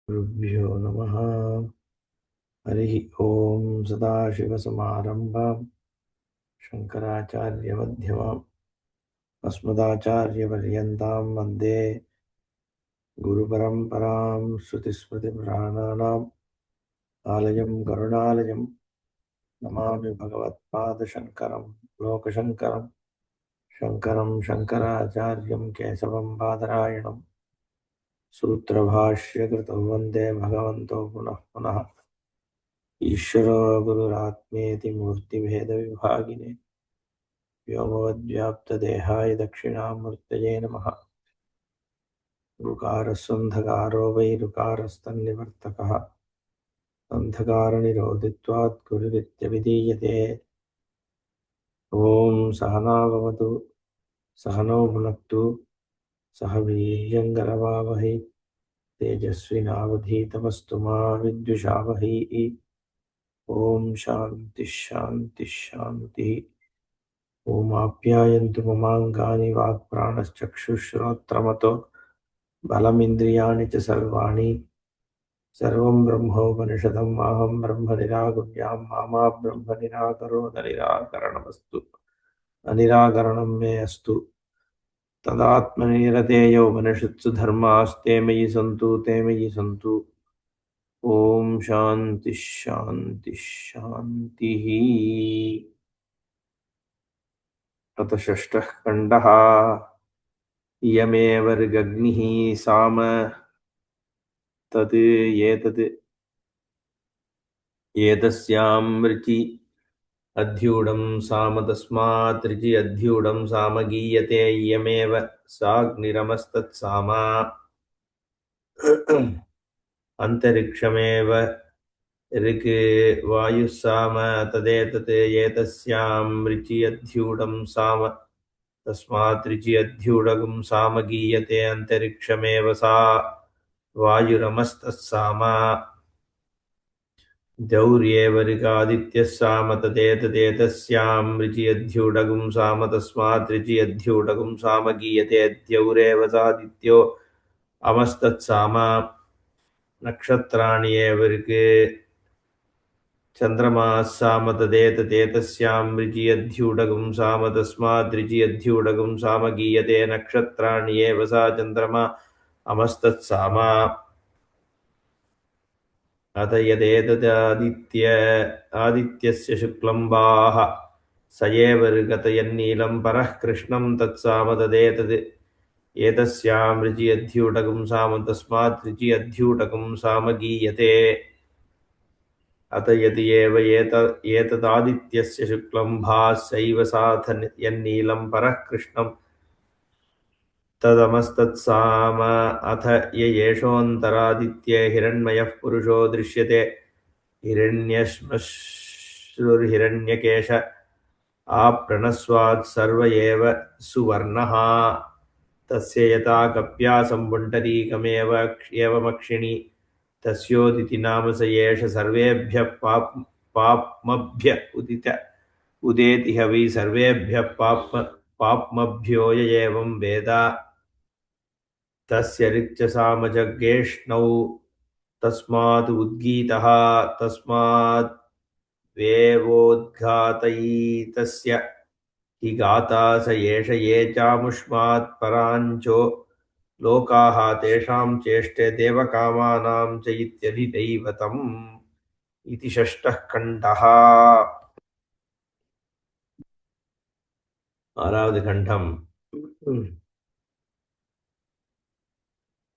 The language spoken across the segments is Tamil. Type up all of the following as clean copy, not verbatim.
गुरुभ्यो नमः। हरिः ॐ। सदाशिवसमारम्भां शङ्कराचार्यमध्यमाम् अस्मदाचार्यपर्यन्तां वन्दे गुरुपरम्परां। श्रुतिस्मृतिपुराणानाम् आलयं करुणालयं नमामि भगवत्पादशङ्करं लोकशङ्करं। शङ्करं शङ्कराचार्यं केशवं बादरायणं सूत्रभाष्यकृतौ वन्दे भगवन्तौ पुनः पुनः। ईश्वरो गुरुरात्मेति मूर्तिभेदविभागिने व्योमवद्व्याप्तदेहाय दक्षिणामूर्तये नमः। ऋकारस्वन्धकारो वै ऋकारस्तन्निवर्तकः अन्धकारनिरोधित्वात् गुरुरित्यभिधीयते। ॐ सहना भवतु सहनौ भुनक्तु सह वीर्यङ्करवावहै तेजस्विनावधीतमस्तु मा विद्विषावहै। ॐ शान्तिः शान्तिः शान्तिः। ॐ आप्यायन्तु ममाङ्गानि वाक्प्राणश्चक्षुश्रोत्रमतो बलमिन्द्रियाणि च सर्वाणि। सर्वं ब्रह्मोपनिषदं माहं ब्रह्म निराकुर्यां मा ब्रह्म निराकरोद निराकरणमस्तु अनिराकरणं मे अस्तु। तदात्मनिरतेयो उपनिषत्सु धर्मास्ते मयि सन्तु ते मयि सन्तु। ॐ शान्तिः शान्तिः शान्तिः। अथ षष्ठः खण्डः। इयमेव ऋगग्निः साम तत् एतत् एतस्यां ऋचि अध्यूढं साम तस्मात् ऋचि अध्यूढं साम गीयते। इयमेव साग्निरमस्तत्सामा अन्तरिक्षमेव ऋक् वायुः साम तदेतत् एतस्यां ऋचि अध्यूढं साम तस्मात् ऋचि अध्यूढं साम गीयते। अन्तरिक्षमेव सा वायुरमस्तत्सामा द्यौर्येव ऋगादित्यः साम तदेतदेतस्यां ऋचि अध्यूढगुं साम तस्मात् ऋचि अध्यूढगुं साम गीयते। द्यौरेव सादित्यो अमस्तत्सामा नक्षत्राणि एव ऋक् चन्द्रमाः साम तदेतदेतस्यां ऋचि अध्यूढगुं साम तस्मात् ऋचि अध्यूढगुं साम गीयते। नक्षत्राणि एव सा चन्द्रमा अमस्तत्सामा अथ आदित्यस्य शुक्लम्बाः स एव ऋगत यन्नीलं परः कृष्णं तत्साम तदेतद् एतस्यां ऋचि अध्यूढगुं साम तस्मात् ऋचि अध्यूढगुं साम गीयते। अत यदि एव एतदादित्यस्य शुक्लम्भाः सैव साथ यन्नीलं परः कृष्णं तदमस्तत्साम। अथ य एषोऽन्तरादित्ये हिरण्मयः पुरुषो दृश्यते हिरण्यश्मश्रुर्हिरण्यकेश आप्रणस्वात् सर्व एव सुवर्णः। तस्य यथा कप्यासं पुण्डरीकमेव एवमक्षिणी तस्योदिति नाम स एष सर्वेभ्यः पाप्मभ्य उदेति हवि सर्वेभ्यः पाप्मभ्यो य एवं वेद तस्य ऋक्चसामजज्ञेष्णौ तस्मात् उद्गीतः तस्मात् वेवोद्घातयितस्य हि गाता स एष ये चामुष्मात् पराञ्चो लोकाः तेषां चेष्टे देवकामानां च इत्यधिदैवतम्। इति षष्ठः खण्डः। ஆறாவது கண்டம்.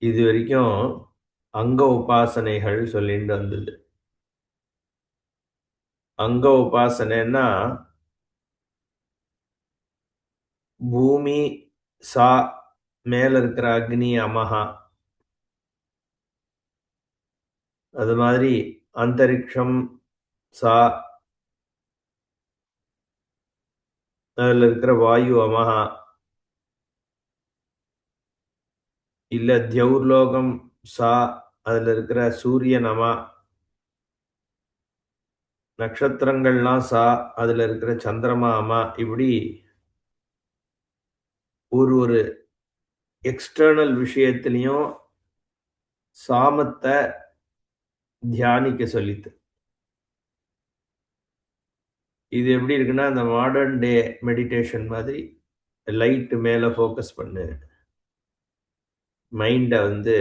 இது வரைக்கும் அங்க உபாசனைகள் சொல்லிட்டு வந்தது. அங்க உபாசனைன்னா பூமி சா மேல இருக்கிற அக்னி அமஹா, அது மாதிரி அந்தரிக்ஷம் சா அதுல இருக்கிற வாயு அமஹா, இல்ல தியௌர்லோகம் சா அதுல இருக்கிற சூரியன் அமா, நட்சத்திரங்கள்லாம் சா அதுல இருக்கிற சந்திரமா அமா. இப்படி ஒரு எக்ஸ்டர்னல் விஷயத்திலையும் சாமத்தை தியானிக்க சொல்லித்து. இது எப்படி இருக்குன்னா, அந்த மாடர்ன் டே மெடிடேஷன் மாதிரி லைட் மேல ஃபோக்கஸ் பண்ணு. மைண்ட வந்து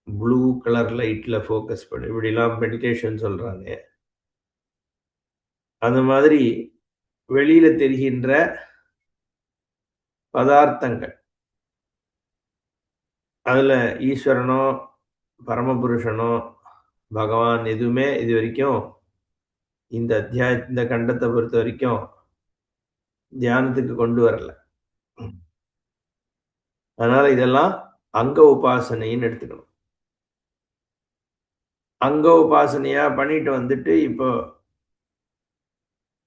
ப்ளூ கலர் லைட்ல ஃபோக்கஸ் பண்ணு. இப்படிலாம் மெடிடேஷன் சொல்றாங்க. அந்த மாதிரி வெளியில தெரிகின்ற பதார்த்தங்கள், அதுல ஈஸ்வரனோ, பரமபுருஷனோ, பகவான் எதுவுமே இதுவரைக்கும் இந்த கண்டத்த பொறுத்தவரைக்கும் தியானத்துக்கு கொண்டு வரல. அதனால இதெல்லாம் அங்க உபாசனைன்னு எடுத்துக்கணும். அங்க உபாசனையா பண்ணிட்டு வந்துட்டு, இப்போ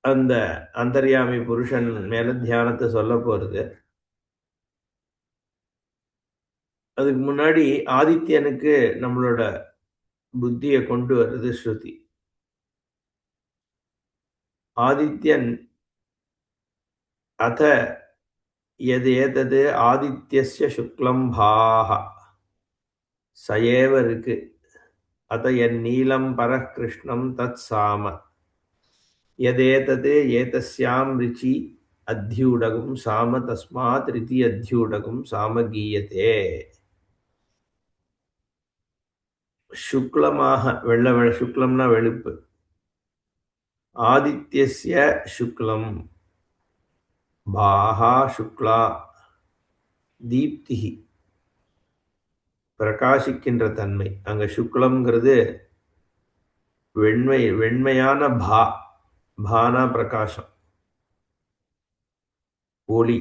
அந்த அந்தர்யாமி புருஷன் மேல தியானத்த சொல்லப் போறது. அதுக்கு முன்னாடி ஆதித்யனுக்கு நம்மளோட புத்திய கொண்டு வர்றது ஸ்ருதி. ஆதித்யன் அத எது ஏதது ஆதித்யஸ்ய சுக்லம் பாஹ ச ஏவ ரிக் அத யன்னீலம் பரः கிருஷ்ணம் தத் சாம யதேதது ஏதஸ்யாம் ரிச்சி அத்யூடகம் சாம தஸ்மாத் ரிதி அத்யூடகம் சாம கீயதே. சுக்லமாக சுக்லம்னா வெளுப்பு. ஆதித்யஸ்ய சுக்லம் பாஹா சுக்லா தீப்திஹி பிரகாசிக்கின்ற தன்மை. அங்க சுக்லம்ங்கிறது வெண்மையான பானா பிரகாசம், ஒளி.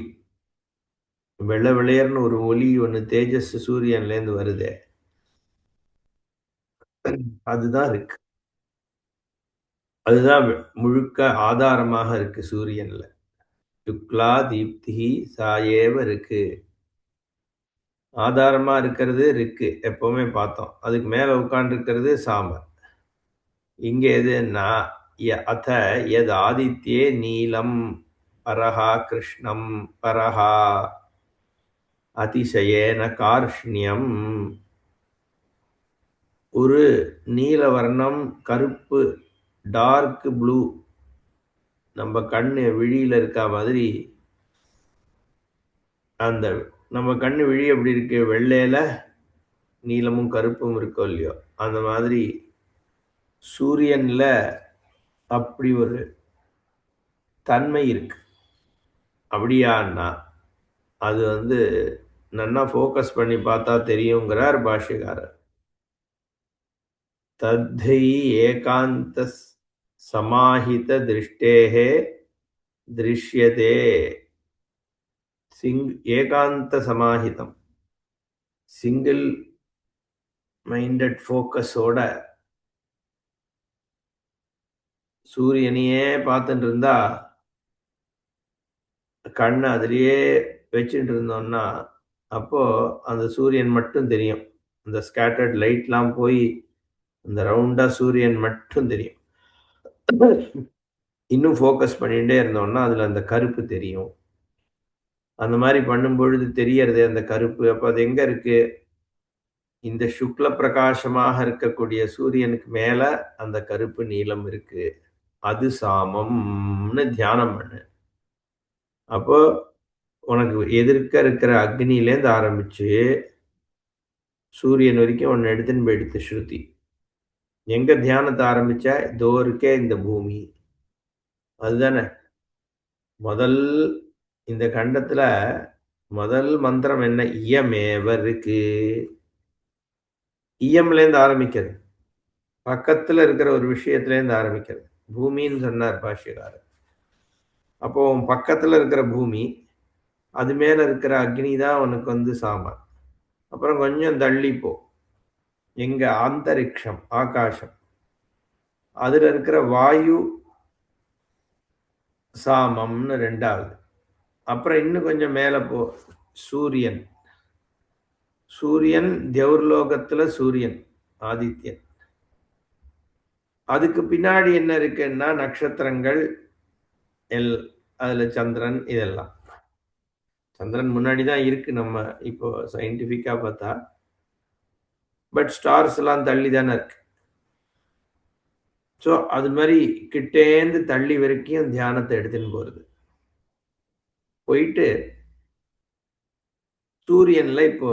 வெள்ளை வெளியர்னு ஒரு ஒளி ஒன்று தேஜஸ் சூரியன்லேருந்து வருதே, அதுதான் இருக்கு. அதுதான் முழுக்க ஆதாரமாக இருக்கு சூரியன்ல. சுக்லா தீப்தி சாயேவ இருக்கு. ஆதாரமா இருக்கிறது இருக்கு, எப்பவுமே பார்த்தோம். அதுக்கு மேல உட்கார்ந்து இருக்கிறது சாம. இங்க எதுன்னா அத எது ஆதித்யே நீலம் பரஹா கிருஷ்ணம் பரஹா அதிசயேன கார்ஷ்ணியம். ஒரு நீல வர்ணம், கருப்பு, டார்க் ப்ளூ, நம்ம கண்ணு விழியில இருக்கா மாதிரி. அந்த நம்ம கண்ணு விழி எப்படி இருக்கு, வெள்ளையில நீலமும் கருப்பும் இருக்கோ இல்லையோ, அந்த மாதிரி சூரியன்ல அப்படி ஒரு தன்மை இருக்கு. அப்படியான்னா அது வந்து நல்லா ஃபோக்கஸ் பண்ணி பார்த்தா தெரியுங்கிறார் பாஷ்யக்காரர். தத்தை ஏகாந்த சமாஹித திருஷ்டேஹே திருஷ்யதே. ஏகாந்த சமாஹிதம், சிங்கிள் மைண்டட் ஃபோக்கஸோட சூரியனையே பார்த்துட்டு இருந்தா, கண்ணை அதிலேயே வச்சுட்டு இருந்தோம்னா, அப்போ அந்த சூரியன் மட்டும் தெரியும். அந்த ஸ்கேட்டர்ட் லைட்லாம் போய் அந்த ரவுண்டா சூரியன் மட்டும் தெரியும். இன்னும் ஃபோக்கஸ் பண்ணிட்டே இருந்தோம்னா அதுல அந்த கருப்பு தெரியும். அந்த மாதிரி பண்ணும் பொழுது தெரியறது அந்த கருப்பு. அப்ப அது எங்க இருக்கு, இந்த சுக்ல பிரகாசமாக இருக்கக்கூடிய சூரியனுக்கு மேல அந்த கருப்பு நீலம் இருக்கு. அது சாமம்னு தியானம் பண்ணு. அப்போ உனக்கு எதிர்க்க இருக்கிற அக்னியிலேருந்து ஆரம்பிச்சு சூரியன் வரைக்கும் ஒன்னு எடுத்துன்னு போயிடுத்து ஸ்ருதி. எங்க தியானத்தை ஆரம்பிச்ச, இதோ இருக்கே இந்த பூமி. அதுதானே முதல் இந்த கண்டத்துல முதல் மந்திரம் என்ன, இயமேவ இருக்கு. இயம்லேருந்து ஆரம்பிக்கிறது, பக்கத்துல இருக்கிற ஒரு விஷயத்திலேருந்து ஆரம்பிக்கிறது. பூமின்னு சொன்னார் பாஷ்யக்காரர். அப்போ உன் பக்கத்துல இருக்கிற பூமி, அது மேல இருக்கிற அக்னி தான் உனக்கு வந்து சாம. அப்புறம் கொஞ்சம் தள்ளி போ, எங்க அந்தரிக்ஷம் ஆகாசம், அதுல இருக்கிற வாயு சாமம்னு ரெண்டாவது. அப்புறம் இன்னும் கொஞ்சம் மேல போ, சூரியன். சூரியன் தேவர்லோகத்துல சூரியன் ஆதித்யன். அதுக்கு பின்னாடி என்ன இருக்குன்னா நட்சத்திரங்கள், அதுல சந்திரன். இதெல்லாம் சந்திரன் முன்னாடி தான் இருக்கு. நம்ம இப்போ சயின்டிஃபிக்கா பார்த்தா பட் ஸ்டார்ஸ் எல்லாம் தள்ளி தானே இருக்கு. ஸோ அது மாதிரி கிட்டேந்து தள்ளி வரைக்கும் தியானத்தை எடுத்துன்னு போறது. போயிட்டு சூரியன்ல இப்போ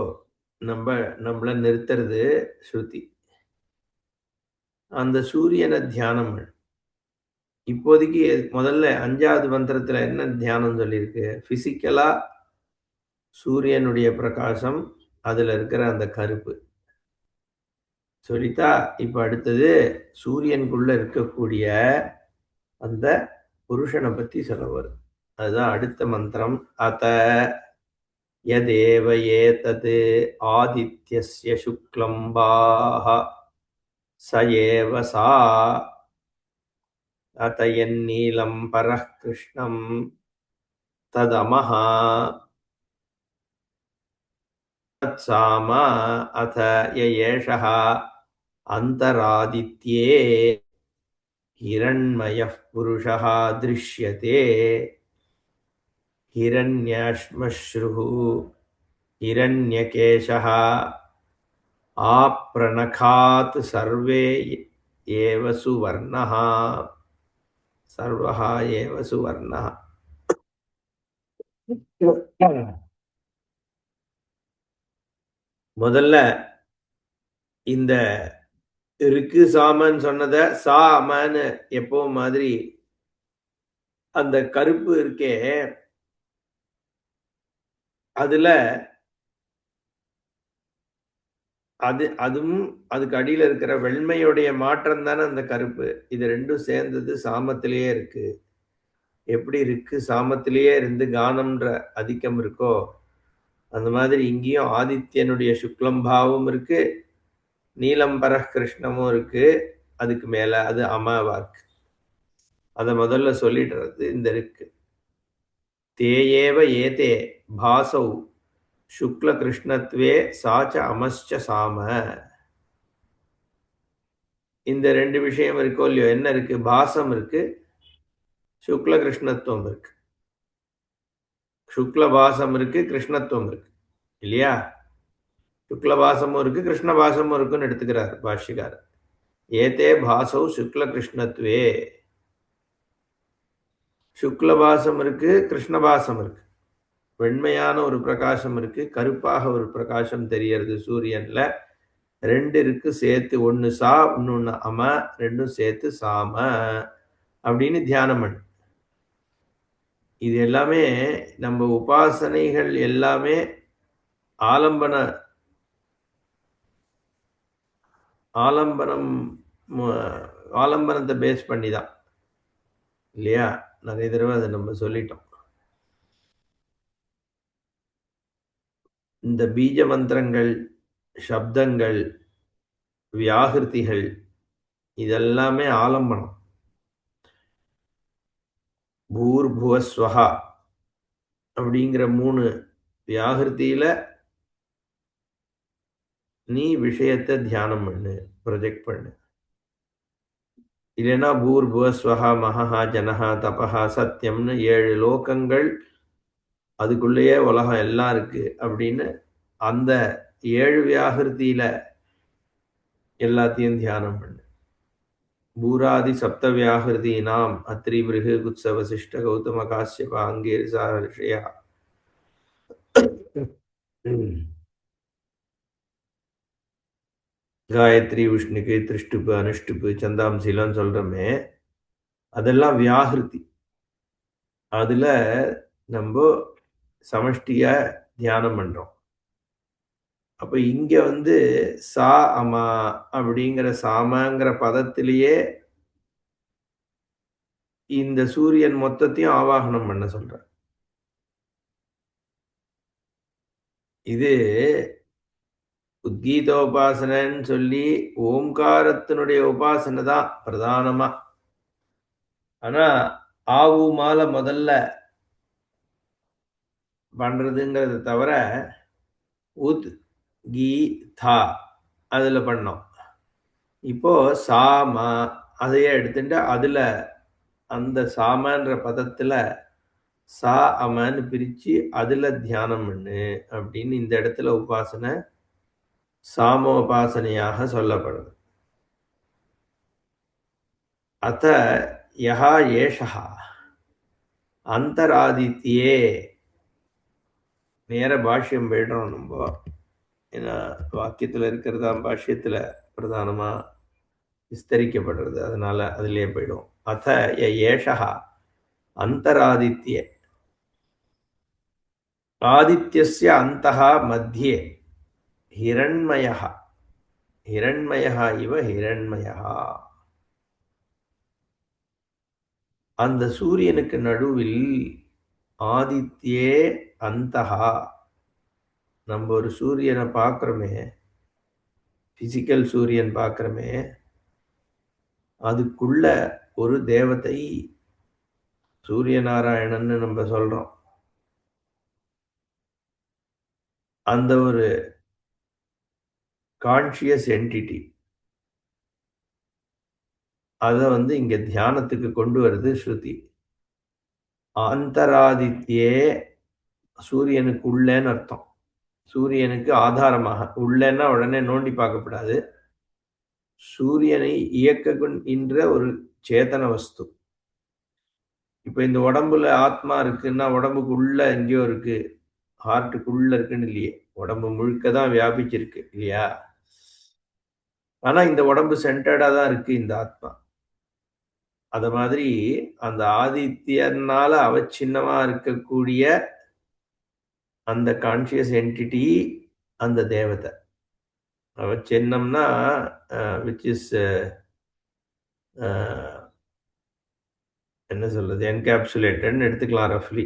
நம்மள நிறுத்துறது ஸ்ருதி. அந்த சூரியனை தியானம் பண்ணு. இப்போதைக்கு முதல்ல 5வது மந்திரத்துல என்ன தியானம் சொல்லியிருக்கு? பிசிக்கலா சூரியனுடைய பிரகாசம், அதுல இருக்கிற அந்த கருப்பு சொல்லித்தா. இப்ப அடுத்தது சூரியனுக்குள்ள இருக்கக்கூடிய அந்த புருஷனை பத்தி சொல்ல வருது. அதுதான் அடுத்த மந்திரம். அத யதேவ ஏதத் ஆதித்யஸ்ய சுக்லம்பாஹ स एव सा अत यन्नीलं परः कृष्णं तदमः तत्साम अथ य एषः अन्तरादित्ये हिरण्मयः पुरुषः दृश्यते हिरण्यश्मश्रुः हिरण्यकेशः आप्रणखात् सर्वे एव सुवर्णः सर्वः एव सुवर्णः. முதல்ல இந்த ரிக்கு சாமன்னு சொன்னத சா அமன்னு எப்போ மாதிரி அந்த கருப்பு இருக்கே, அதுல அதுவும் அதுக்கு அடியில இருக்கிற வெண்மையுடைய மாற்றம் தானே அந்த கருப்பு. இது ரெண்டும் சேர்ந்தது சாமத்திலேயே இருக்கு. எப்படி இருக்கு சாமத்திலேயே இருந்து கானம்ன்ற அதிக்கம் இருக்கோ, அந்த மாதிரி இங்கேயும் ஆதித்யனுடைய சுக்லம்பாவும் இருக்கு, நீலம்பர கிருஷ்ணமும் இருக்கு. அதுக்கு மேல அது அமாவா இருக்கு. அத முதல்ல சொல்லிடுறது இந்த இருக்கு. தேயேவ ஏதே பாசௌ சுக்ல கிருஷ்ணத்வே சாச்ச அமஸ்ச சாம. இந்த ரெண்டு விஷயம் இருக்கோ இல்லையோ, என்ன இருக்கு? பாசம் இருக்கு, சுக்ல கிருஷ்ணத்துவம் இருக்கு. சுக்ல பாசம் இருக்கு, கிருஷ்ணத்துவம் இருக்கு இல்லையா? சுக்ல பாசமும் இருக்கு, கிருஷ்ண பாசமும் இருக்குன்னு எடுத்துக்கிறார் பாஷ்யக்காரர். ஏதே பாசௌ சுக்ல கிருஷ்ணத்வே. சுக்ல பாசம் இருக்கு, கிருஷ்ண பாசம் இருக்கு. வெண்மையான ஒரு பிரகாசம் இருக்கு, கருப்பாக ஒரு பிரகாசம் தெரியறது சூரியன்ல. ரெண்டு இருக்கு சேர்த்து, ஒன்னு சா இன்னொன்னு அம, ரெண்டும் சேர்த்து சாம அப்படின்னு தியானம் பண்ணு. இது எல்லாமே நம்ம உபாசனைகள் எல்லாமே ஆலம்பனத்தை பேஸ் பண்ணி தான் இல்லையா? நிறைய தடவை அதை நம்ம சொல்லிட்டோம். இந்த பீஜ மந்திரங்கள், சப்தங்கள், வியாகிருதிகள் இதெல்லாமே ஆலம்பனம். பூர்புவஸ்வஹா அப்படிங்கிற 3 வியாகிருதியில நீ விஷயத்தை தியானம் பண்ணு, ப்ரொஜெக்ட் பண்ணு. இல்லைன்னா பூர்புவஸ்வஹா மகஹா ஜனஹா தபஹா சத்தியம்னு 7 லோகங்கள், அதுக்குள்ளேயே உலகம் எல்லாம் இருக்கு அப்படின்னு அந்த 7 வியாகிருதியில எல்லாத்தையும் தியானம் பண்ணு. பூராதி சப்த வியாகிருதீனாம் அத்ரி பிருகு குத்ஸ வசிஷ்ட கௌதம காஸ்யப அங்கீரசா ரிஷயா. காயத்ரி உஷ்ணுக்கு திருஷ்டுப்பு அனுஷ்டுப்பு சந்தாம்சிலன்னு சொல்றோமே, அதெல்லாம் வியாகிருதி. அதுல நம்ம சமஷ்டியா தியானம் பண்றோம். அப்ப இங்க சா அமா அப்படிங்கிற சாமங்கிற பதத்திலேயே இந்த சூரியன் மொத்தத்தையும் ஆவாகனம் பண்ண சொல்ற. இது உத்கீதோபாசனைன்னு சொல்லி ஓம்காரத்தினுடைய உபாசனை தான் பிரதானமா. ஆனா ஆவு மாலை முதல்ல பண்றதுங்கிறத தவிர உத் கீ தா அதுல பண்ணோம். இப்போ சாம அதையே எடுத்துட்டு அதுல அந்த சாமன்ற பதத்துல சா அமன்னு பிரிச்சு அதுல தியானம் பண்ணு அப்படின்னு இந்த இடத்துல உபாசனை சாமோபாசனையாக சொல்லப்படுது. அத யஹா ஏஷः அந்தராதித்யே, நேர பாஷ்யம் போயிடுறோம் நம்ம. ஏன்னா வாக்கியத்தில் இருக்கிறதா பாஷ்யத்தில் பிரதானமா விஸ்தரிக்கப்படுறது, அதனால அதிலே போயிடும். அத ஏஷः அந்தராதித்ய, ஆதித்யஸ்ய அந்தः மத்தியே ஹிரண்மயः, ஹிரண்மயः இவ ஹிரண்மயः. அந்த சூரியனுக்கு நடுவில் ஆதித்யே அந்தஹா, நம்ம ஒரு சூரியனை பார்க்குறோமே, பிசிக்கல் சூரியன் பார்க்குறோமே, அதுக்குள்ள ஒரு தேவதை சூரியநாராயணன்னு நம்ம சொல்றோம். அந்த ஒரு கான்ஷியஸ் என்டிட்டி, அதை இங்க தியானத்துக்கு கொண்டு வருது ஸ்ருதி. அந்தராதித்யே, சூரியனுக்கு உள்ளேன்னு அர்த்தம். சூரியனுக்கு ஆதாரமாக, உள்ளேன்னா உடனே நோண்டி பார்க்கப்படாது. சூரியனை இயக்குகின்ற ஒரு சேதன வஸ்து. இப்ப இந்த உடம்புல ஆத்மா இருக்குன்னா உடம்புக்கு உள்ள எங்கேயோ இருக்கு, ஹார்ட்டுக்குள்ள இருக்குன்னு இல்லையே, உடம்பு முழுக்க தான் வியாபிச்சிருக்கு இல்லையா? ஆனா இந்த உடம்பு சென்டர்டா தான் இருக்கு இந்த ஆத்மா. அத மாதிரி அந்த ஆதித்யனால அவச்சின்னமா இருக்கக்கூடிய அந்த கான்ஷியஸ் என்டிட்டி அந்த தேவதை. அவச்சின்னம்னா விச் இஸ் என்ன சொல்றது, என்கேப்சுலேட்டட்னு எடுத்துக்கலாம் ரஃப்லி.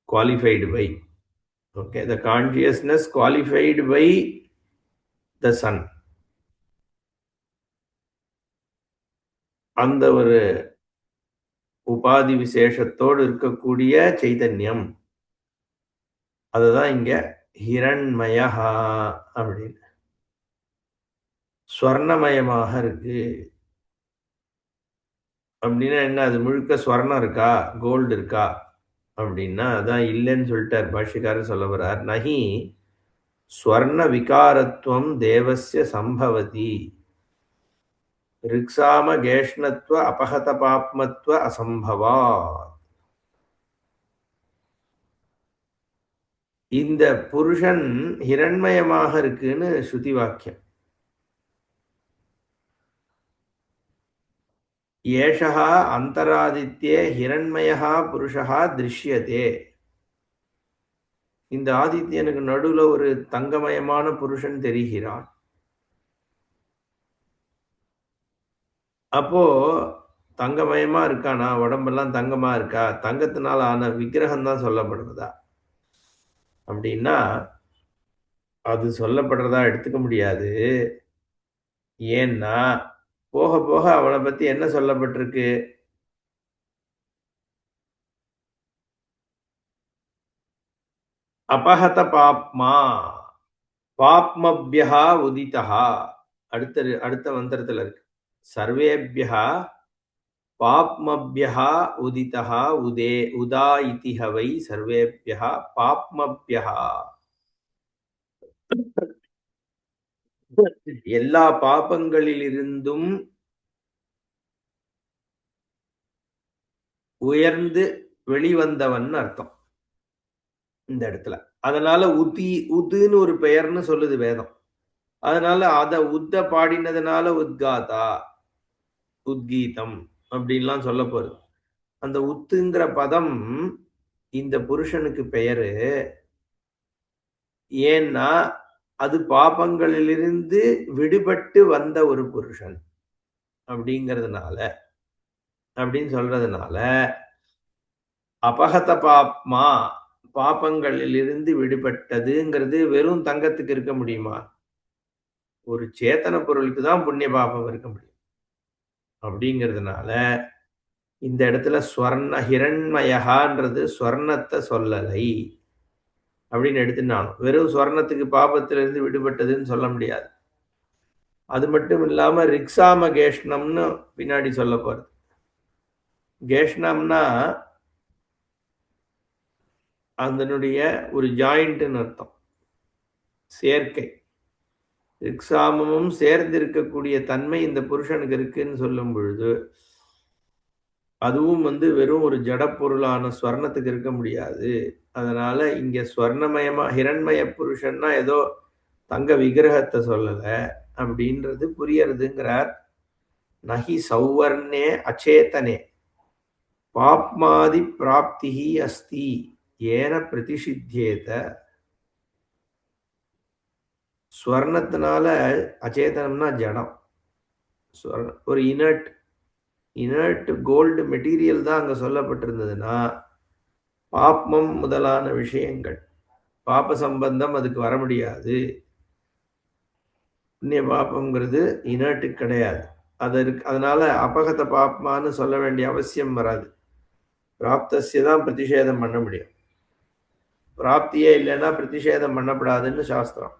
Qualified by, okay, the consciousness qualified by the sun. அந்த ஒரு உபாதி விசேஷத்தோடு இருக்கக்கூடிய சைதன்யம், அதுதான் இங்க ஹிரண்மயஹா அப்படின்னு. ஸ்வர்ணமயமாக இருக்கு அப்படின்னா என்ன? அது முழுக்க ஸ்வர்ணம் இருக்கா, கோல்டு இருக்கா அப்படின்னா அதான் இல்லைன்னு சொல்லிட்டார் பாஷ்யக்காரர். சொல்ல வர்றார், நஹி ஸ்வர்ண விகாரத்துவம் தேவஸ்ய சம்பவதி ரிக்ஸாம கேஷ்ணத்வ அபகத பாப்மத்வ அசம்பவா. இந்த புருஷன் ஹிரண்மயமாக இருக்குன்னு ஸ்ருதி வாக்கியம். ஏஷः அந்தராதித்யே ஹிரண்மயः புருஷः திருஷ்யதே. இந்த ஆதித்யனுக்கு நடுவுல ஒரு தங்கமயமான புருஷன் தெரிகிறான். அப்போ தங்கமயமா இருக்கானா? உடம்பெல்லாம் தங்கமா இருக்கா? தங்கத்தினால ஆன விக்கிரகம் தான் சொல்லப்படுறதா அப்படின்னா அது சொல்லப்படுறதா எடுத்துக்க முடியாது. ஏன்னா போக போக அவனை பத்தி என்ன சொல்லப்பட்டிருக்கு? அபஹத பாப்மா பாப்மப்யஹா உதிதஹா. அடுத்த மந்திரத்துல இருக்கு, சர்வேப்யஹா பாப்மப்யஹா உதிதஹா உதே உதா இதிஹ வை சர்வேப்யஹா பாப்மப்யஹா. எல்லா பாபங்களிலிருந்தும் உயர்ந்து வெளிவந்தவன் அர்த்தம் இந்த இடத்துல. அதனால உதுன்னு ஒரு பெயர்னு சொல்லுது வேதம். அதனால அத உத்த பாடினதுனால உத்காதா, உத்கீதம் அப்படின்லாம் சொல்ல போறது. அந்த உத்துங்கிற பதம் இந்த புருஷனுக்கு பெயரு. ஏன்னா அது பாபங்களிலிருந்து விடுபட்டு வந்த ஒரு புருஷன் அப்படிங்கிறதுனால, அப்படின்னு சொல்றதுனால அபகத பாப்மா, பாபங்களில் இருந்து விடுபட்டதுங்கிறது வெறும் தங்கத்துக்கு இருக்க முடியுமா? ஒரு சேத்தன பொருளுக்கு தான் புண்ணிய பாபம் இருக்க முடியும். அப்படிங்கிறதுனால இந்த இடத்துல ஸ்வர்ண ஹிரண்மயகான்றது ஸ்வர்ணத்தை சொல்லலை அப்படின்னு எடுத்துனாலும், வெறும் ஸ்வர்ணத்துக்கு பாபத்திலிருந்து விடுபட்டதுன்னு சொல்ல முடியாது. அது மட்டும் இல்லாம ரிக்ஸாம கேஷ்ணம்னு பின்னாடி சொல்ல போறது. கேஷ்ணம்னா அதனுடைய ஒரு ஜாயிண்ட்னு அர்த்தம், சேர்க்கை. ரிக்ஸாமமும் சேர்ந்து இருக்கக்கூடிய தன்மை இந்த புருஷனுக்கு இருக்குன்னு சொல்லும் பொழுது, அதுவும் வெறும் ஒரு ஜட பொருளான ஸ்வர்ணத்துக்கு இருக்க முடியாது. அதனால இங்க ஸ்வர்ணமயமா ஹிரண்மய புருஷன்னா ஏதோ தங்க விக்கிரகத்த சொல்லல. அப்படின்றது புரியறதுங்கிறார். நஹி சௌவர்ணே அச்சேதனே பாப்மாதி பிராப்திஹி அஸ்தி ஏன பிரதிஷித்யேத. ஸ்வர்ணத்தினால அச்சேதனம்னா ஜடம். ஒரு இனர்ட் இனர்ட் கோல்டு மெட்டீரியல் தான் அங்க சொல்லப்பட்டிருந்ததுன்னா, பாப்மம் முதலான விஷயங்கள், பாப சம்பந்தம் அதுக்கு வர முடியாது. புண்ணிய பாபம்ங்கிறது இனர்ட் கிடையாது. அதனால அபகத பாப்மான்னு சொல்ல வேண்டிய அவசியம் வராது. பிராப்தஸ்ய தான் பிரதிஷேதம் பண்ண முடியும். பிராப்தியே இல்லைன்னா பிரதிஷேதம் பண்ணப்படாதுன்னு சாஸ்திரம்.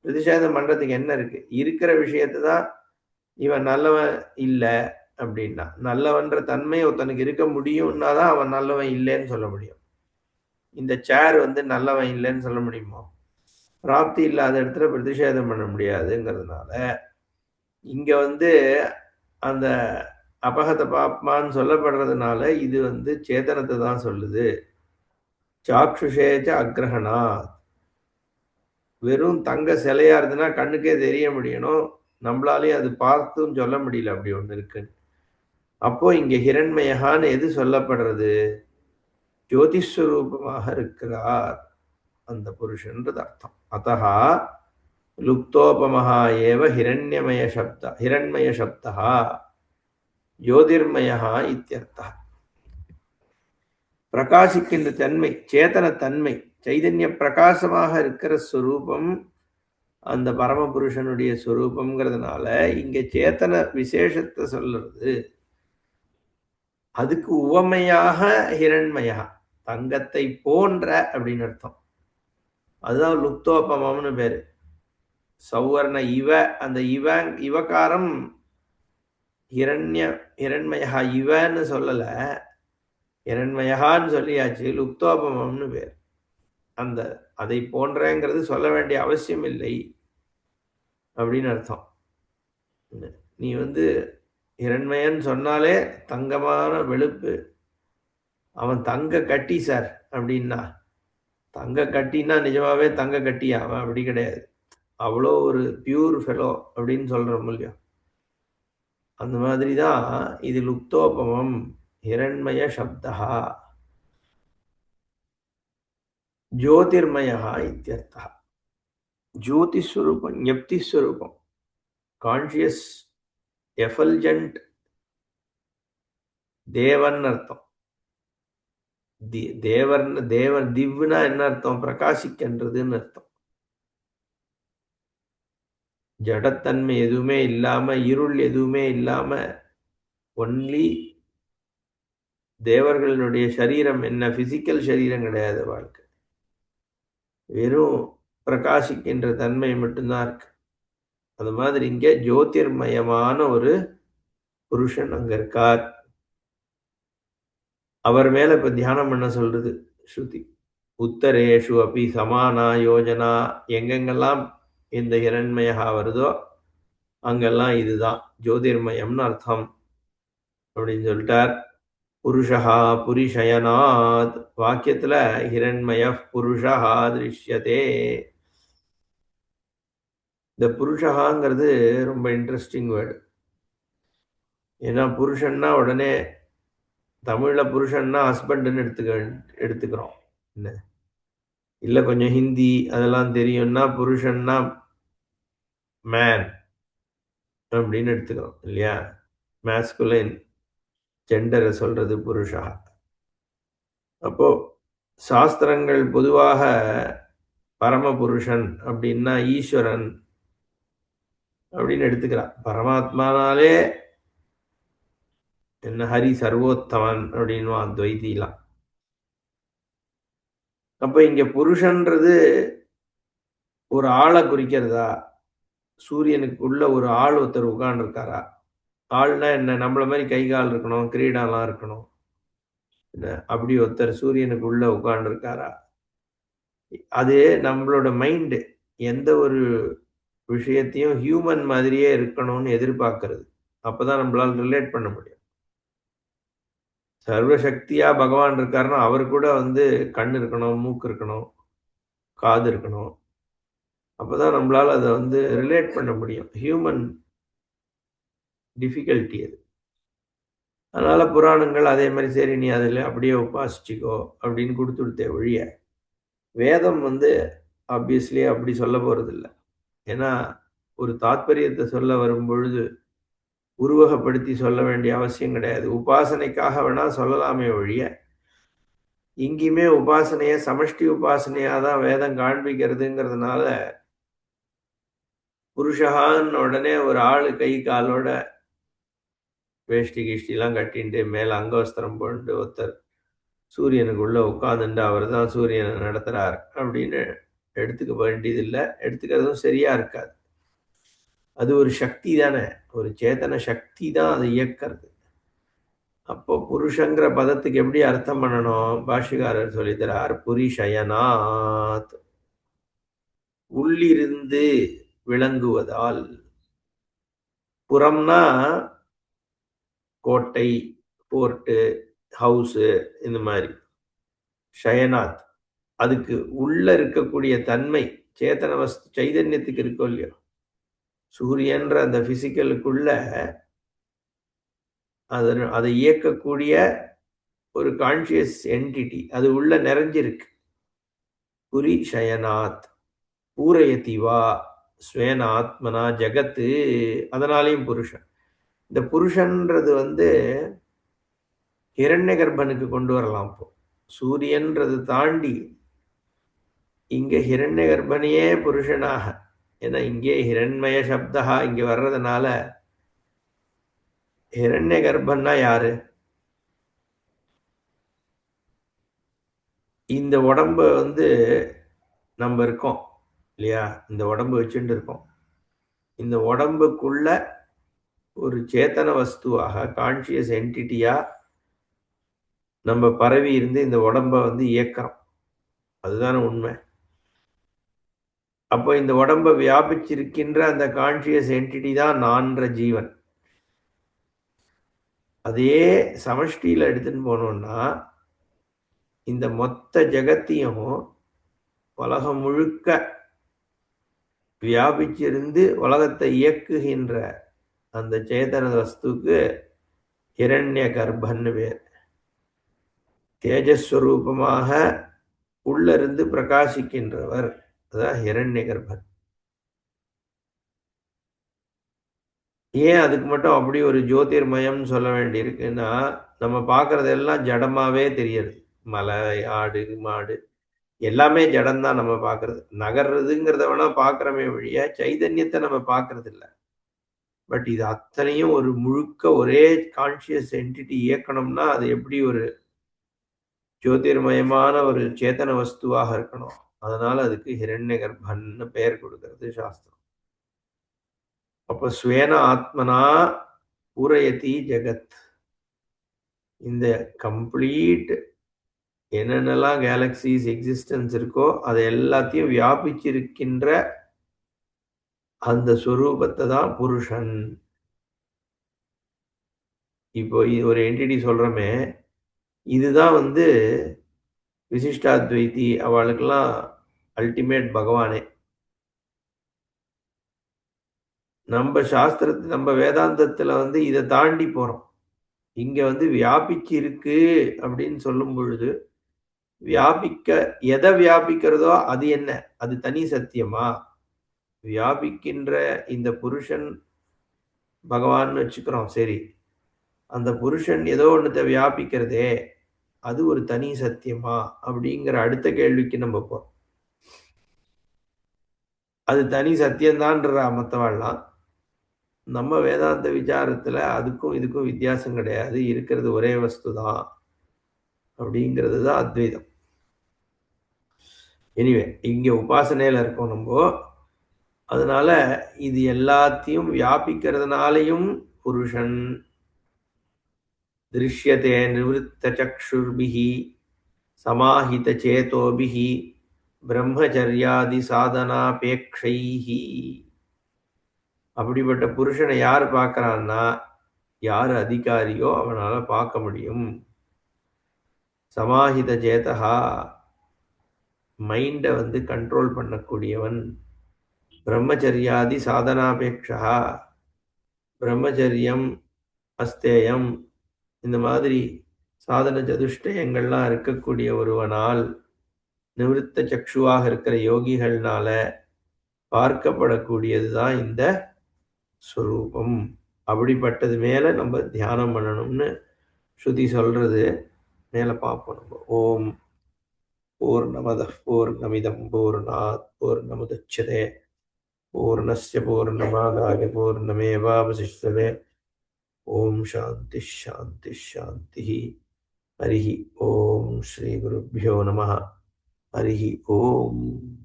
பிரதிஷேதம் பண்றதுக்கு என்ன இருக்கு? இருக்கிற விஷயத்தை தான் இவன் நல்லவன் இல்லை அப்படின்னா, நல்லவன்ற தன்மை ஒருத்தனுக்கு இருக்க முடியும்னா தான் அவன் நல்லவன் இல்லைன்னு சொல்ல முடியும். இந்த சேர் நல்லவன் இல்லைன்னு சொல்ல முடியுமா? பிராப்தி இல்லாத இடத்துல பிரதிஷேதம் பண்ண முடியாதுங்கிறதுனால இங்க அந்த அபகத பாப்மான்னு சொல்லப்படுறதுனால இது சேதனத்தை தான் சொல்லுது. சாக்ஷுஷேச்ச அக்ரஹணா. வெறும் தங்க சிலையா இருந்ததுன்னா கண்ணுக்கே தெரிய முடியணும். நம்மளாலேயும் அது பார்த்தும் சொல்ல முடியல அப்படி ஒண்ணு இருக்குன்னு. அப்போ இங்க ஹிரண்மயகான்னு எது சொல்லப்படுறது? ஜோதிஸ்வரூபமாக இருக்கிறார் அந்த புருஷன்றது அர்த்தம். அத்தஹா லுப்தோபமஹா ஏவ ஹிரண்மய சப்தா ஜோதிர்மயா இத்தியர்த்தः. பிரகாசிக்கின்ற தன்மை, சேதன தன்மை, சைதன்ய பிரகாசமாக இருக்கிற ஸ்வரூபம் அந்த பரமபுருஷனுடைய ஸ்வரூபம்ங்கிறதுனால இங்க சேத்தன விசேஷத்தை சொல்லுறது. அதுக்கு உவமையாக ஹிரண்மயா, தங்கத்தை போன்ற அப்படின்னு அர்த்தம். அதுதான் லுப்தோபமம்னு பேரு. சௌவர்ண இவ, அந்த இவகாரம் ஹிரண்மயா இவன்னு சொல்லல, ஹிரண்மயான்னு சொல்லியாச்சு. லுப்தோபமம்னு பேர். அந்த அதை போன்றங்கிறது சொல்ல வேண்டிய அவசியம் இல்லை அப்படின்னு அர்த்தம். நீ இரண்மயன் சொன்னாலே தங்கமான வெளுப்பு. அவன் தங்க கட்டி சார் அப்படின்னா, தங்க கட்டினா நிஜமாவே தங்க கட்டியா? அவன் அப்படி கிடையாது. அவ்வளோ ஒரு பியூர் ஃபெலோ அப்படின்னு சொல்றோம் இல்லையா? அந்த மாதிரி தான் இது லுப்தோபமம் ஹிரண்மய சப்தா ஜோதிர்மயா இத்தியர்த்தः. ஜோதிஸ்வரூபம், ஞப்திஸ்வரூபம், கான்ஷியஸ் எஃபல்ஜென்ட் தேவன் அர்த்தம். தேவன் திவ்னா என்ன அர்த்தம்? பிரகாசிக்கின்றதுன்னு அர்த்தம். ஜடத்தன்மை எதுவுமே இல்லாம, இருள் எதுவுமே இல்லாம, ஒன்லி தேவர்களுடைய சரீரம் என்ன, பிசிக்கல் சரீரம் கிடையாது வாழ்க்கை. வெறும் பிரகாசிக்கின்ற தன்மை மட்டும்தான் இருக்கு. அது மாதிரி இங்க ஜோதிர்மயமான ஒரு புருஷன் அங்க இருக்கார். அவர் மேல இப்ப தியானம் பண்ண சொல்றது ஸ்ருதி. உத்தரேஷு அப்படி சமானா யோஜனா, எங்கெங்கெல்லாம் இந்த ஹிரண்மயா வருதோ அங்கெல்லாம் இதுதான் ஜோதிர்மயம்னு அர்த்தம் அப்படின்னு சொல்லிட்டார். புருஷா புரிஷயனாத் வாக்கியத்துல ஹிரண்மய புருஷா திருஷ்யதே. இந்த புருஷகாங்கிறது ரொம்ப இன்ட்ரெஸ்டிங் வேர்டு. ஏன்னா புருஷன்னா உடனே தமிழ்ல புருஷன்னா ஹஸ்பண்ட்னு எடுத்துக்கிறோம். என்ன இல்ல கொஞ்சம் ஹிந்தி அதெல்லாம் தெரியும்னா புருஷன்னா மேன் அப்படின்னு எடுத்துக்கிறோம் இல்லையா? மேஸ்குலைன் ஜெண்டரை சொல்றது புருஷா. அப்போ சாஸ்திரங்கள் பொதுவாக பரமபுருஷன் அப்படின்னா ஈஸ்வரன் அப்படின்னு எடுத்துக்கிறான். பரமாத்மானாலே என்ன ஹரி சர்வோத்தமன் அப்படின்னு அத்வைதிலாம். அப்ப இங்க புருஷன்றது ஒரு ஆளை குறிக்கிறதா? சூரியனுக்கு உள்ள ஒரு ஆள் ஒருத்தர் உட்கார்ந்து இருக்காரா? ஆள்னா என்ன? நம்மள மாதிரி கை கால் இருக்கணும், கிரீடம்லாம் இருக்கணும். என்ன அப்படி ஒருத்தர் சூரியனுக்கு உள்ள உட்கார்ந்து இருக்காரா? அது நம்மளோட மைண்ட் எந்த ஒரு விஷயத்தையும் ஹியூமன் மாதிரியே இருக்கணும்னு எதிர்பார்க்கிறது. அப்பதான் நம்மளால ரிலேட் பண்ண முடியும். சர்வசக்தியா பகவான் இருக்காருன்னா, அவரு கூட வந்து கண் இருக்கணும், மூக்கு இருக்கணும், காது இருக்கணும். அப்பதான் நம்மளால அத வந்து ரிலேட் பண்ண முடியும். ஹியூமன் டிஃபிகல்டி அது. அதனால புராணங்கள் அதே மாரி சரி நீ அதில அப்படியே உபாசிச்சுக்கோ அப்படின்னு குடுத்துடுத்தே ஒழிய, வேதம் வந்து ஆப்வியஸ்லி அப்படி சொல்ல போறதில்ல. ஏன்னா, ஒரு தாத்பரியத்த சொல்ல வரும்பொழுது, உருவகப்படுத்தி சொல்ல வேண்டிய அவசியம் கிடையாது. உபாசனைக்காக வேணா சொல்லலாமே ஒழிய, இங்கேயுமே உபாசனைய சமஷ்டி உபாசனையா தான் வேதம் காண்பிக்கிறதுங்கிறதுனால, புருஷகான்னு உடனே ஒரு ஆளு கை காலோட வேஷ்டி கிஷ்டிலாம் கட்டின்டு, மேல அங்கவஸ்திரம் போட்டு ஒருத்தர் சூரியனுக்குள்ள உட்கார்ந்துண்டு அவர் தான் சூரியனை நடத்துறார் அப்படின்னு எடுத்துக்க வேண்டியதில்ல. எடுத்துக்கிறதும் சரியா இருக்காது. அது ஒரு சக்தி தானே. ஒரு சேதன சக்தி தான் அதை இயக்கிறது. அப்போ புருஷங்கிற பதத்துக்கு எப்படி அர்த்தம் பண்ணணும்? பாஷ்யகாரர் சொல்லித் தரார். புரிஷயனாத் உள்ளிருந்து விளங்குவதால். புறம்னா கோட்டை, ஃபோர்ட்டு, ஹவுஸு இந்த மாரி. ஷயனாத் அதுக்கு உள்ள இருக்கக்கூடிய தன்மை, சேதன சைதன்யத்துக்கு இருக்கோ இல்லையோ? சூரியன்ற அந்த பிசிக்கலுக்குள்ள அதை இயக்கக்கூடிய ஒரு கான்ஷியஸ் என்டிட்டி அது உள்ள நிறைஞ்சிருக்கு. புரி ஷயனாத் பூரயதி வா ஸ்வேன ஆத்மனா ஜகத்து. அதனாலேயும் புருஷன். இந்த புருஷன்றது வந்து ஹிரண்ய கர்ப்பனுக்கு கொண்டு வரலாம் இப்போ. சூரியன்றது தாண்டி இங்க ஹிரண்ய கர்ப்பனையே புருஷனாக, ஏன்னா இங்கே ஹிரண்மய சப்தா இங்க வர்றதுனால ஹிரண்ய கர்ப்பன்னா யாரு? இந்த உடம்ப வந்து நம்ம இருக்கோம் இல்லையா? இந்த உடம்பு வச்சுட்டு இருக்கோம். இந்த உடம்புக்குள்ள ஒரு சேத்தன வஸ்துவாக கான்ஷியஸ் என்டிட்டியா நம்ம பரவி இருந்து இந்த உடம்ப வந்து இயக்குறோம். அதுதானே உண்மை. அப்போ இந்த உடம்ப வியாபிச்சிருக்கின்ற அந்த கான்ஷியஸ் என்டிட்டி தான் நான்ற ஜீவன். அதே சமஷ்டியில எடுத்துன்னு போனோம்னா, இந்த மொத்த ஜெகத்தையும் உலகம் முழுக்க வியாபிச்சிருந்து உலகத்தை இயக்குகின்ற அந்த சேதன வஸ்துக்கு ஹிரண்ய கர்ப்பன்னு பேர். தேஜஸ்வரூபமாக உள்ள இருந்து பிரகாசிக்கின்றவர் அதான் ஹிரண்ய கர்ப்பன். ஏன் அதுக்கு மட்டும் அப்படி ஒரு ஜோதிர்மயம்னு சொல்ல வேண்டியிருக்குன்னா, நம்ம பார்க்கறதெல்லாம் ஜடமாவே தெரியுது. மலை, ஆடு, மாடு எல்லாமே ஜடம் தான் நம்ம பார்க்கறது. நகர்றதுங்கிறத வேணா பார்க்கிறோமே ஒழிய, சைதன்யத்தை நம்ம பார்க்கறது இல்ல. பட் இது அத்தனையும் ஒரு முழுக்க ஒரே கான்ஷியஸ் என்டிட்டி இயக்கணும்னா, அது எப்படி ஒரு ஜோதிர்மயமான ஒரு சேத்தன வஸ்துவாக இருக்கணும். அதனால அதுக்கு ஹிரண்ய கர்ப்பன்னு பெயர் கொடுக்கிறது சாஸ்திரம். அப்ப ஸ்வேன ஆத்மனா பூரயதி ஜெகத். இந்த கம்ப்ளீட் என்னென்னலாம் கேலக்சிஸ் எக்ஸிஸ்டன்ஸ் இருக்கோ, அதை எல்லாத்தையும் வியாபிச்சிருக்கின்ற அந்த சொரூபத்தை தான் புருஷன். இப்போ ஒரு என்டிட்டி சொல்றோமே, இதுதான் வந்து விசிஷ்டாத்வைதி அவளுக்கெல்லாம் அல்டிமேட் பகவானே. நம்ம நம்ம வேதாந்தத்துல வந்து இதை தாண்டி போறோம். இங்க வந்து வியாபிச்சு இருக்கு அப்படின்னு சொல்லும் பொழுது, வியாபிக்க எதை வியாபிக்கிறதோ அது என்ன? அது தனி சத்தியமா? வியாபிக்கின்ற இந்த புருஷன் பகவான்னு வச்சுக்கிறோம் சரி. அந்த புருஷன் ஏதோ ஒண்ணுத்த வியாபிக்கிறதே, அது ஒரு தனி சத்தியமா? அப்படிங்கிற அடுத்த கேள்விக்கு நம்ம போறோம். அது தனி சத்தியம்தான்றா மத்தவாள்லாம். நம்ம வேதாந்த விசாரத்துல அதுக்கும் இதுக்கும் வித்தியாசம் கிடையாது. இருக்கிறது ஒரே வஸ்து தான். அப்படிங்கிறது தான் அத்வைதம். எனிவே, இங்க உபாசனையில இருக்கோம் நம்போ. அதனால இது எல்லாத்தையும் வியாபிக்கிறதுனாலையும் புருஷன் திருஷ்யதே நிவிருத்த சக்ஷுர்பிஹி சமாஹித சேதோபிஹி பிரம்மச்சரியாதி சாதனாபேக்ஷைஹி. அப்படிப்பட்ட புருஷனை யார் பார்க்கறான்னா, யார் அதிகாரியோ அவனால பார்க்க முடியும். சமாஹித சேதஹா, மைண்ட கண்ட்ரோல் பண்ணக்கூடியவன். பிரம்மச்சரியாதி சாதனாபேக்ஷா, பிரம்மச்சரியம், அஸ்தேயம், இந்த மாதிரி சாதன சதுஷ்டயங்கள்லாம் இருக்கக்கூடிய ஒருவனால், நிவிருத்த சக்ஷுவாக இருக்கிற யோகிகள்னால பார்க்கப்படக்கூடியதுதான் இந்த ஸ்வரூபம். அப்படிப்பட்டது மேல நம்ம தியானம் பண்ணணும்னு ஸ்ருதி சொல்றது. மேல பார்ப்போம் நம்ம. ஓம் பூர்ணமதః பூர்ணமிதம் பூர்ணாத் பூர்ணமுதச்யதே பூர்ணஸ்ய பூர்ணமாதாய பூர்ணமேவாவசிஷ்யதே. ஓம் சாந்தி ஷாந்தி ஷாந்தி. ஹரிஹி ஓம் ஸ்ரீ குருभ्यो நமः. ஹரிஹி ஓம்.